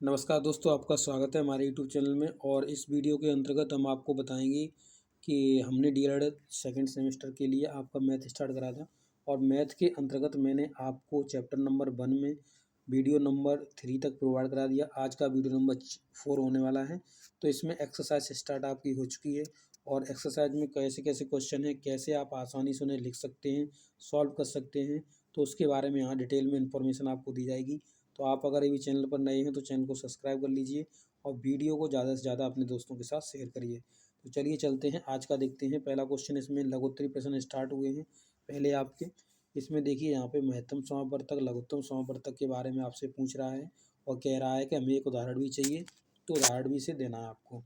नमस्कार दोस्तों, आपका स्वागत है हमारे यूट्यूब चैनल में। और इस वीडियो के अंतर्गत हम आपको बताएंगे कि हमने डीएलएड सेकंड सेमेस्टर के लिए आपका मैथ स्टार्ट करा था। और मैथ के अंतर्गत मैंने आपको चैप्टर नंबर 1 में वीडियो नंबर 3 तक प्रोवाइड करा दिया। आज का वीडियो नंबर 4 होने वाला है। तो इसमें एक्सरसाइज स्टार्ट आपकी हो चुकी है और एक्सरसाइज में कैसे कैसे क्वेश्चन है, कैसे आप आसानी से उन्हें लिख सकते हैं, सॉल्व कर सकते हैं, तो उसके बारे में यहाँ डिटेल में इंफॉर्मेशन आपको दी जाएगी। तो आप अगर अभी चैनल पर नए हैं तो चैनल को सब्सक्राइब कर लीजिए और वीडियो को ज़्यादा से ज़्यादा अपने दोस्तों के साथ शेयर करिए। तो चलिए चलते हैं, आज का देखते हैं। पहला क्वेश्चन, इसमें लघुत्तरी प्रश्न स्टार्ट हुए हैं पहले आपके। इसमें देखिए यहाँ पे महत्तम समापवर्तक लघुत्तम समापवर्तक के बारे में आपसे पूछ रहा है और कह रहा है कि हमें एक उदाहरण भी चाहिए, तो उदाहरण भी से देना है आपको।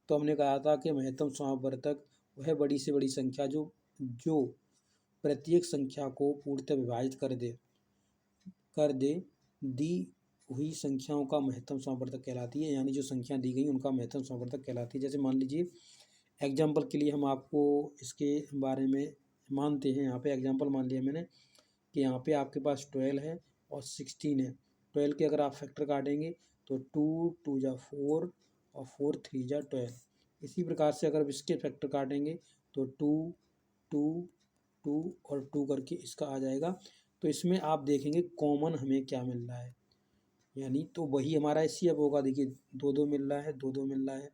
तो हमने कहा था कि महत्तम समापवर्तक वह बड़ी से बड़ी संख्या जो जो प्रत्येक संख्या को पूर्णतः विभाजित कर दे दी हुई संख्याओं का महत्तम समापवर्तक कहलाती है। यानी जो संख्या दी गई उनका महत्तम समापवर्तक कहलाती है। जैसे मान लीजिए एग्जाम्पल के लिए हम आपको इसके बारे में मानते हैं। यहाँ पे एग्जाम्पल मान लिया मैंने कि यहाँ पे आपके पास 12 है और 16 है। 12 के अगर आप फैक्टर काटेंगे तो 2 2 जा 4 और 4 3 जा 12। इसी प्रकार से अगर इसके फैक्टर काटेंगे तो 2 2 2 और 2 करके इसका आ जाएगा। तो इसमें आप देखेंगे कॉमन हमें क्या मिल रहा है, यानी तो वही हमारा एचसीएफ होगा। देखिए 2 2 मिल रहा है, 2 2 मिल रहा है,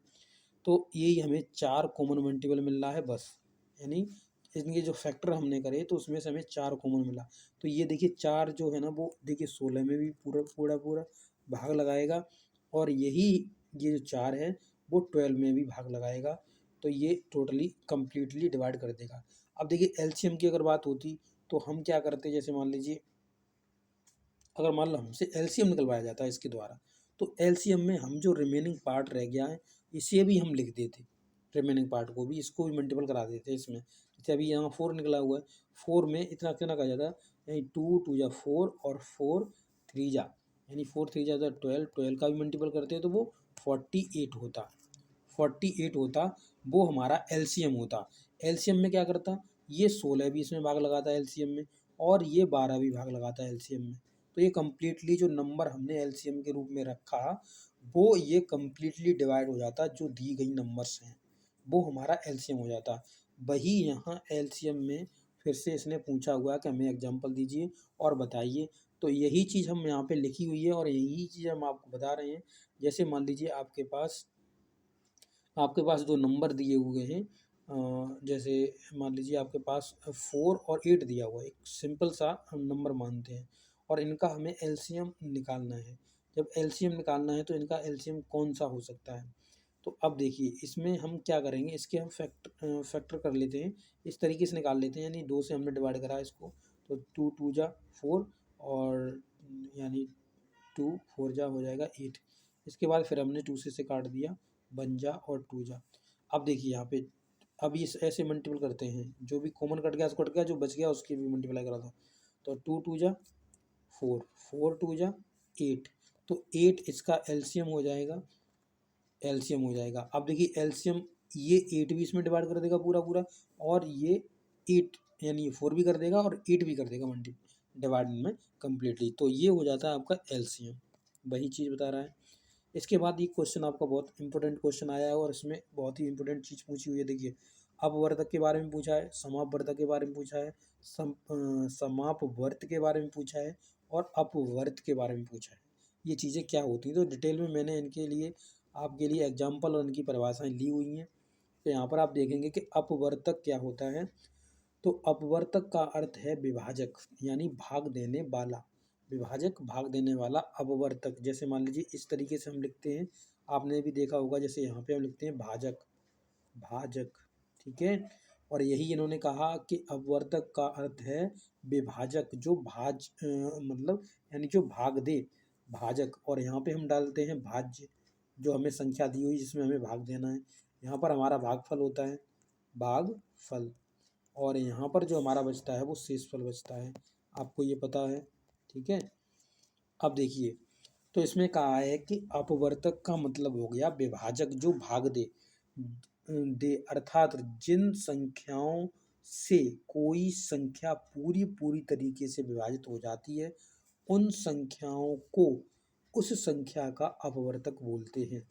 तो यही हमें 4 कॉमन मल्टीपल मिल रहा है बस। यानी इनके जो फैक्टर हमने करे तो उसमें से हमें 4 कॉमन मिला। तो ये देखिए 4 जो है ना वो देखिए 16 में भी पूरा पूरा पूरा भाग लगाएगा और यही ये जो 4 है वो 12 में भी भाग लगाएगा। तो ये टोटली कंप्लीटली डिवाइड कर देगा। अब देखिए एलसीएम की अगर बात होती तो हम क्या करते, जैसे मान लीजिए अगर मान लो हमसे एलसीएम निकलवाया जाता है इसके द्वारा, तो एलसीएम में हम जो रिमेनिंग पार्ट रह गया है इसे भी हम लिख देते, रिमेनिंग पार्ट को भी, इसको भी मल्टीपल करा देते इसमें। जैसे अभी यहाँ 4 निकला हुआ है, 4 में इतना कितना कहा जाता है, यानी 2 2 जा 4 और 4 3 जा, यानी 4 3 जा 12, 12 का भी मल्टीपल करते हैं तो वो 48 होता, 48 होता। वो हमारा एलसीएम होता। एलसीएम में क्या करता, ये 16 भी इसमें भाग लगाता है एलसीएम में और ये 12 भी भाग लगाता है एलसीएम में। तो ये कम्प्लीटली जो नंबर हमने एलसीएम के रूप में रखा वो ये कम्प्लीटली डिवाइड हो जाता, जो दी गई नंबर्स हैं वो हमारा एलसीएम हो जाता। वही यहाँ एलसीएम में फिर से इसने पूछा हुआ है कि हमें एग्जांपल दीजिए और बताइए। तो यही चीज़ हम यहाँ पे लिखी हुई है और यही चीज़ हम आपको बता रहे हैं। जैसे मान लीजिए आपके पास दो नंबर दिए हुए हैं, जैसे मान लीजिए आपके पास 4 और 8 दिया हुआ है, एक सिंपल सा हम नंबर मानते हैं और इनका हमें एलसीएम निकालना है। जब एलसीएम निकालना है तो इनका एलसीएम कौन सा हो सकता है। तो अब देखिए इसमें हम क्या करेंगे, इसके हम फैक्टर कर लेते हैं, इस तरीके से निकाल लेते हैं। यानी 2 से हमने डिवाइड करा इसको, तो 2 2 जा 4 और यानी 2 4 जा हो जाएगा 8। इसके बाद फिर हमने 2 से काट दिया, 1 जा और 2 जा। अब देखिए यहाँ पे अब इस ऐसे मल्टीपल करते हैं, जो भी कॉमन कट गया उसको कट गया, जो बच गया उसकी भी मल्टीप्लाई करा था। तो 2 2 जा 4, 4 2 जा 8, तो 8 इसका एलसीएम हो जाएगा, एलसीएम हो जाएगा। अब देखिए एलसीएम ये 8 भी इसमें डिवाइड कर देगा पूरा पूरा और ये 8 यानी 4 भी कर देगा और 8 भी कर देगा मल्टी डिवाइड में कम्प्लीटली। तो ये हो जाता है आपका एलसीएम, वही चीज़ बता रहा है। इसके बाद ये क्वेश्चन आपका बहुत इंपॉर्टेंट क्वेश्चन आया है और इसमें बहुत ही इंपॉर्टेंट चीज़ पूछी हुई है। देखिए अपवर्तक के बारे में पूछा है, समापवर्तक के बारे में पूछा है, समापवर्त के बारे में पूछा है और अपवर्त के बारे में पूछा है। ये चीज़ें क्या होती हैं तो डिटेल में मैंने इनके लिए आपके लिए एग्जाम्पल और इनकी परिभाषाएं ली हुई हैं। तो यहाँ पर आप देखेंगे कि अपवर्तक क्या होता है। तो अपवर्तक का अर्थ है विभाजक, यानी भाग देने वाला, विभाजक भाग देने वाला अपवर्तक। जैसे मान लीजिए इस तरीके से हम लिखते हैं, आपने भी देखा होगा, जैसे यहाँ पे हम लिखते हैं भाजक, भाजक, ठीक है। और यही इन्होंने कहा कि अपवर्तक का अर्थ है विभाजक, जो मतलब यानी जो भाग दे, भाजक। और यहाँ पे हम डालते हैं भाज्य, जो हमें संख्या दी हुई जिसमें हमें भाग देना है। यहाँ पर हमारा भागफल होता है, भागफल। और यहाँ पर जो हमारा बचता है वो शेषफल बचता है, आपको ये पता है, ठीक है। अब देखिए तो इसमें कहा है कि अपवर्तक का मतलब हो गया विभाजक जो भाग दे अर्थात जिन संख्याओं से कोई संख्या पूरी पूरी तरीके से विभाजित हो जाती है उन संख्याओं को उस संख्या का अपवर्तक बोलते हैं।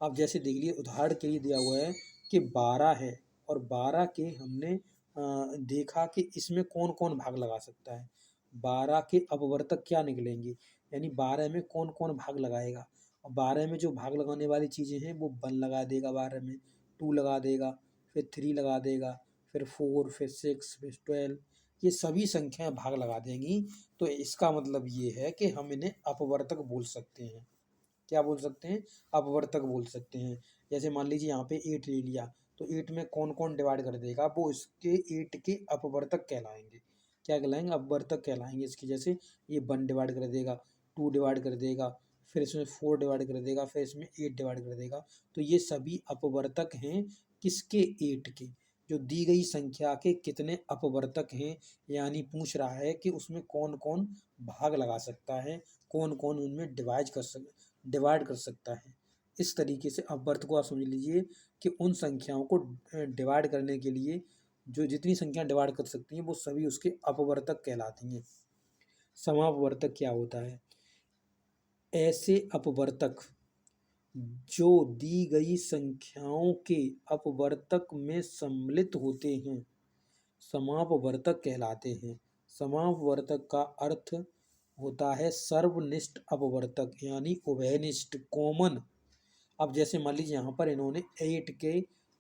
अब जैसे देख लिए उदाहरण के लिए दिया हुआ है कि 12 है और 12 के हमने देखा कि इसमें कौन कौन भाग लगा सकता है। 12 के अपवर्तक क्या निकलेंगे, यानी 12 में कौन कौन भाग लगाएगा। और 12 में जो भाग लगाने वाली चीज़ें हैं वो 1 लगा देगा, 12 में 2 लगा देगा, फिर 3 लगा देगा, फिर 4, फिर 6, फिर 12, ये सभी संख्याएं भाग लगा देंगी। तो इसका मतलब ये है कि हम इन्हें अपवर्तक बोल सकते हैं। क्या बोल सकते हैं, अपवर्तक बोल सकते हैं। जैसे मान लीजिए यहाँ पे 8 ले लिया, तो 8 में कौन कौन डिवाइड कर देगा, वो इसके 8 के अपवर्तक कहलाएंगे। क्या कहलाएंगे, अपवर्तक कहलाएंगे इसके। जैसे ये 1 डिवाइड कर देगा, 2 डिवाइड कर देगा, फिर इसमें 4 डिवाइड कर देगा, फिर इसमें 8 डिवाइड कर देगा। तो ये सभी अपवर्तक हैं किसके, 8 के। जो दी गई संख्या के कितने अपवर्तक हैं, यानी पूछ रहा है कि उसमें कौन कौन भाग लगा सकता है, कौन कौन उनमें डिवाइड कर सकता है। इस तरीके से अपवर्त को आप समझ लीजिए कि उन संख्याओं को डिवाइड करने के लिए जो जितनी संख्या डिवाइड कर सकती हैं वो सभी उसके अपवर्तक कहलाती हैं। समापवर्तक क्या होता है, ऐसे अपवर्तक जो दी गई संख्याओं के अपवर्तक में सम्मिलित होते हैं समापवर्तक कहलाते हैं। समापवर्तक का अर्थ होता है सर्वनिष्ठ अपवर्तक, यानी उभयनिष्ठ, कॉमन। अब जैसे मान लीजिए यहाँ पर इन्होंने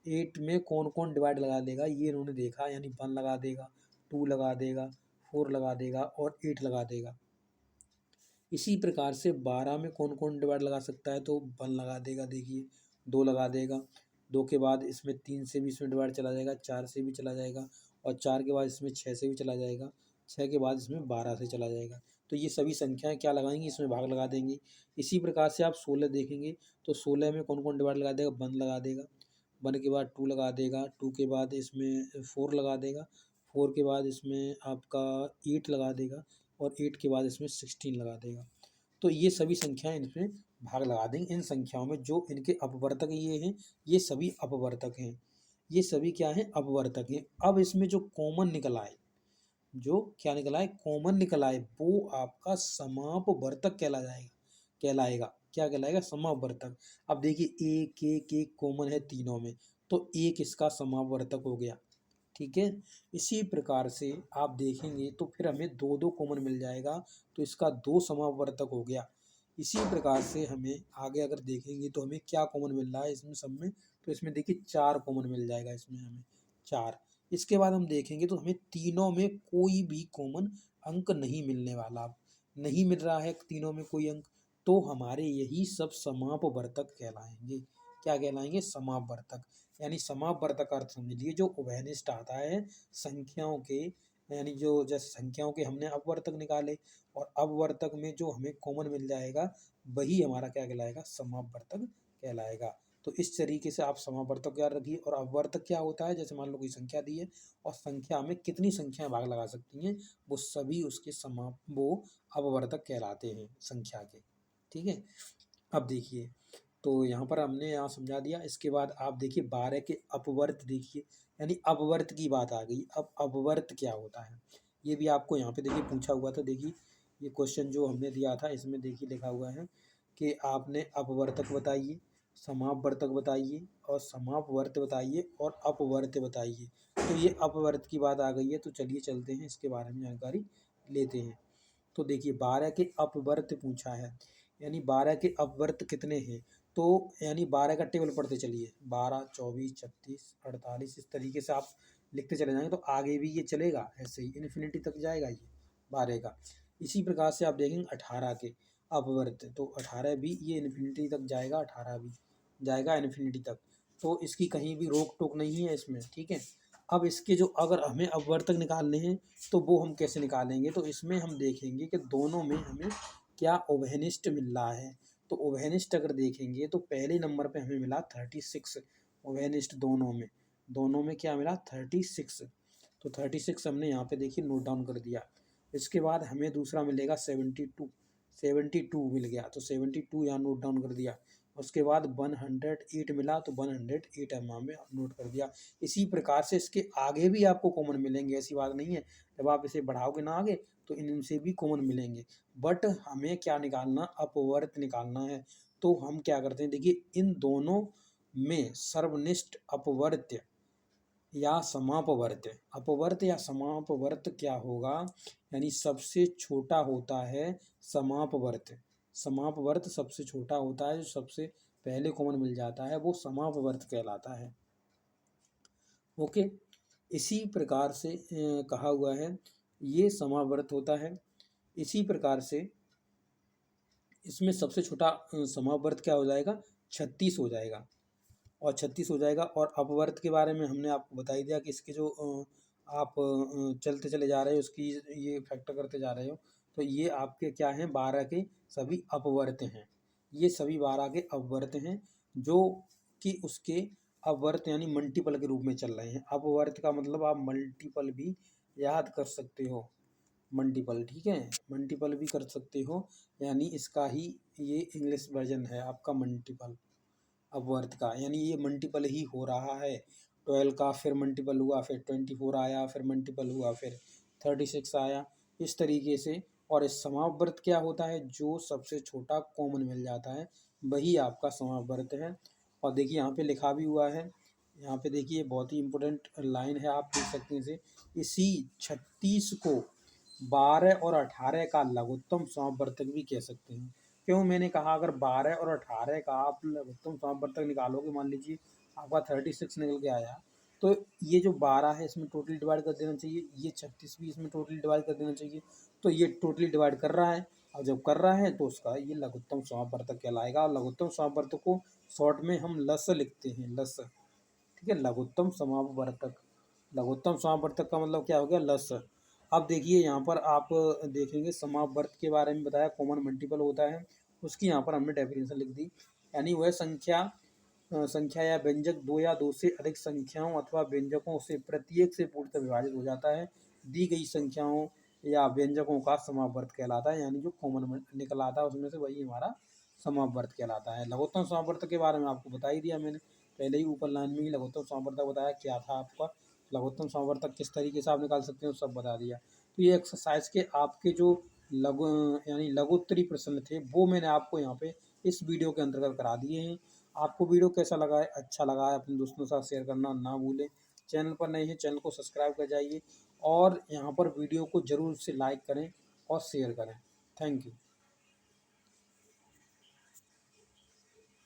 8 में कौन कौन डिवाइड लगा देगा, ये इन्होंने देखा, यानी 1 लगा देगा, 2 लगा देगा, 4 लगा देगा और 8 लगा देगा। इसी प्रकार से 12 में कौन कौन डिवाइड लगा सकता है, तो 1 लगा देगा, देखिए 2 लगा देगा, 2 के बाद इसमें 3 से भी इसमें डिवाइड चला जाएगा, 4 से भी चला जाएगा, और 4 के बाद इसमें 6 से भी चला जाएगा, 6 के बाद इसमें 12 से चला जाएगा। तो ये सभी संख्याएं क्या लगाएंगी, इसमें भाग लगा देंगी। इसी प्रकार से आप 16 देखेंगे तो 16 में कौन कौन डिवाइड लगा देगा, 1 लगा देगा, 1 के बाद 2 लगा देगा, 2 के बाद इसमें 4 लगा देगा, 4 के बाद इसमें आपका 8 लगा देगा, और 8 के बाद इसमें 16 लगा देगा। तो ये सभी संख्याएं इसमें भाग लगा देंगे। इन संख्याओं में जो इनके अपवर्तक ये हैं, ये सभी अपवर्तक हैं, ये सभी क्या हैं, अपवर्तक हैं। अब इसमें जो कॉमन निकल आए, जो क्या निकल आए, कॉमन निकल आए, वो आपका समापवर्तक कहलाएगा। क्या कहलाएगा, समापवर्तक। अब देखिए एक कॉमन है तीनों में, तो एक इसका समापवर्तक हो गया, ठीक है। इसी प्रकार से आप देखेंगे तो फिर हमें 2 कॉमन मिल जाएगा, तो इसका 2 समापवर्तक हो गया। इसी प्रकार से हमें आगे अगर देखेंगे तो हमें क्या कॉमन मिल रहा है इसमें सब में, तो इसमें देखिए 4 कॉमन मिल जाएगा, इसमें हमें 4। इसके बाद हम देखेंगे तो हमें तीनों में कोई भी कॉमन अंक नहीं मिलने वाला, अब नहीं मिल रहा है तीनों में कोई अंक, तो हमारे यही सब समापवर्तक कहलाएंगे। क्या कहलाएंगे, समापवर्तक। यानी समापवर्तक अर्थ समझ लीजिए जो उभयनिष्ठ आता है संख्याओं के, यानी जो जैसे संख्याओं के हमने अपवर्तक निकाले और अपवर्तक में जो हमें कॉमन मिल जाएगा वही हमारा क्या कहलाएगा, समापवर्तक कहलाएगा। तो इस तरीके से आप समापवर्तक याद रखिए। और अपवर्तक क्या होता है, जैसे मान लो कोई संख्या दी है और संख्या में कितनी संख्याएं भाग लगा सकती हैं, वो सभी उसके वो अपवर्तक कहलाते हैं संख्या के, ठीक है। अब देखिए, तो यहाँ पर हमने यहाँ समझा दिया। इसके बाद आप देखिए 12 के अपवर्त देखिए, यानी अपवर्त की बात आ गई। अब अपवर्त क्या होता है, ये भी आपको यहाँ पे देखिए पूछा हुआ था। देखिए ये क्वेश्चन जो हमने दिया था इसमें देखिए लिखा हुआ है कि आपने अपवर्तक बताइए, समापवर्तक बताइए और समापवर्त बताइए और अपवर्त बताइए। तो ये अपवर्त की बात आ गई है, तो चलिए चलते हैं इसके बारे में जानकारी लेते हैं। तो देखिए 12 के अपवर्त पूछा है, यानी 12 के अपवर्त कितने हैं, तो यानी 12 का टेबल पढ़ते चलिए, 12, 24, 36, 48, इस तरीके से आप लिखते चले जाएंगे तो आगे भी ये चलेगा, ऐसे ही इन्फिनिटी तक जाएगा ये 12 का। इसी प्रकार से आप देखेंगे 18 के अपवर्त, तो 18 भी ये इन्फिनिटी तक जाएगा, 18 भी जाएगा इन्फिनिटी तक, तो इसकी कहीं भी रोक टोक नहीं है इसमें, ठीक है। अब इसके जो अगर हमें अपवर्तक निकालने हैं तो वो हम कैसे निकालेंगे, तो इसमें हम देखेंगे कि दोनों में हमें क्या उभयनिष्ठ मिल रहा है। तो उभयनिष्ठ अगर देखेंगे तो पहले नंबर पे हमें मिला 36 उभयनिष्ठ, दोनों में क्या मिला 36, तो 36 हमने यहाँ पे देखिए नोट डाउन कर दिया। इसके बाद हमें दूसरा मिलेगा 72 मिल गया, तो 72 यहाँ नोट डाउन कर दिया। उसके बाद 108 मिला तो 108 यहाँ में नोट कर दिया। इसी प्रकार से इसके आगे भी आपको कॉमन मिलेंगे, ऐसी बात नहीं है। जब आप इसे बढ़ाओगे ना आगे तो इनसे भी कॉमन मिलेंगे, बट हमें क्या निकालना, अपवर्त निकालना है। तो हम क्या करते हैं, देखिए इन दोनों में सर्वनिष्ठ अपवर्त्य या समापवर्त्य, अपवर्त या समापवर्त क्या होगा, यानी सबसे छोटा होता है समापवर्त। समापवर्त सबसे छोटा होता है, जो सबसे पहले कॉमन मिल जाता है वो समापवर्त कहलाता है। ओके, इसी प्रकार से कहा हुआ है ये समावर्त होता है। इसी प्रकार से इसमें सबसे छोटा समावर्त क्या हो जाएगा, 36 हो जाएगा, और 36 हो जाएगा। और अपवर्त के बारे में हमने आपको बता ही दिया कि इसके जो आप चलते चले जा रहे हो उसकी ये फैक्टर करते जा रहे हो, तो ये आपके क्या हैं, 12 के सभी अपवर्त हैं। ये सभी 12 के अपवर्त हैं जो कि उसके अपवर्त यानी मल्टीपल के रूप में चल रहे हैं। अपवर्त का मतलब आप मल्टीपल भी याद कर सकते हो, मल्टीपल, ठीक है, मल्टीपल भी कर सकते हो, यानी इसका ही ये इंग्लिश वर्जन है आपका मल्टीपल अपवर्त का, यानी ये मल्टीपल ही हो रहा है। 12 का फिर मल्टीपल हुआ, फिर 24 आया, फिर मल्टीपल हुआ, फिर 36 आया, इस तरीके से। और इस समावर्त क्या होता है, जो सबसे छोटा कॉमन मिल जाता है वही आपका समावर्त है। और देखिए यहाँ पे लिखा भी हुआ है, यहाँ पे देखिए बहुत ही इंपॉर्टेंट लाइन है, आप देख सकते हैं इसे, इसी 36 को 12 और 18 का लघुत्तम समावर्तक भी कह सकते हैं। क्यों मैंने कहा, अगर 12 और 18 का आप लघुत्तम समावर्तक निकालोगे, मान लीजिए आपका 36 निकल के आया, तो ये जो 12 है इसमें टोटली डिवाइड कर देना चाहिए, ये 36 भी इसमें टोटली डिवाइड कर देना चाहिए। तो ये टोटली डिवाइड कर रहा है, और जब कर रहा है तो उसका ये लघुत्तम समावर्तक कहलाएगा। और लघुत्तम समावर्तक को शॉर्ट में हम लस लिखते हैं, लस, ठीक है, लघुत्तम समावर्तक। लघुत्तम समावर्तक का मतलब क्या हो गया, लस। अब देखिए यहाँ पर आप देखेंगे समावर्त के बारे में बताया, कॉमन मल्टीपल होता है, उसकी यहाँ पर हमने डेफिनेशन लिख दी, यानी वह संख्या या व्यंजक दो या दो से अधिक संख्याओं अथवा व्यंजकों से प्रत्येक से पूर्णतः विभाजित हो जाता है, दी गई संख्याओं या व्यंजकों का समावर्त कहलाता है, यानी जो कॉमन निकल आता है उसमें से वही हमारा समावर्त कहलाता है। लघुत्तम समावर्त के बारे में आपको बता ही दिया मैंने पहले ही, ऊपर लाइन में ही लघुत्तम समावर्तक बताया क्या था आपका, लघुत्तम समावर्तक किस तरीके से आप निकाल सकते हो सब बता दिया। तो ये एक्सरसाइज के आपके जो लघु यानी लघुत्तरी प्रश्न थे वो मैंने आपको यहाँ पे इस वीडियो के अंतर्गत करा दिए हैं। आपको वीडियो कैसा लगा है, अच्छा लगा है, अपने दोस्तों के साथ शेयर करना ना भूलें। चैनल पर नए हैं, चैनल को सब्सक्राइब कर जाइए, और यहाँ पर वीडियो को ज़रूर से लाइक करें और शेयर करें। Thank you.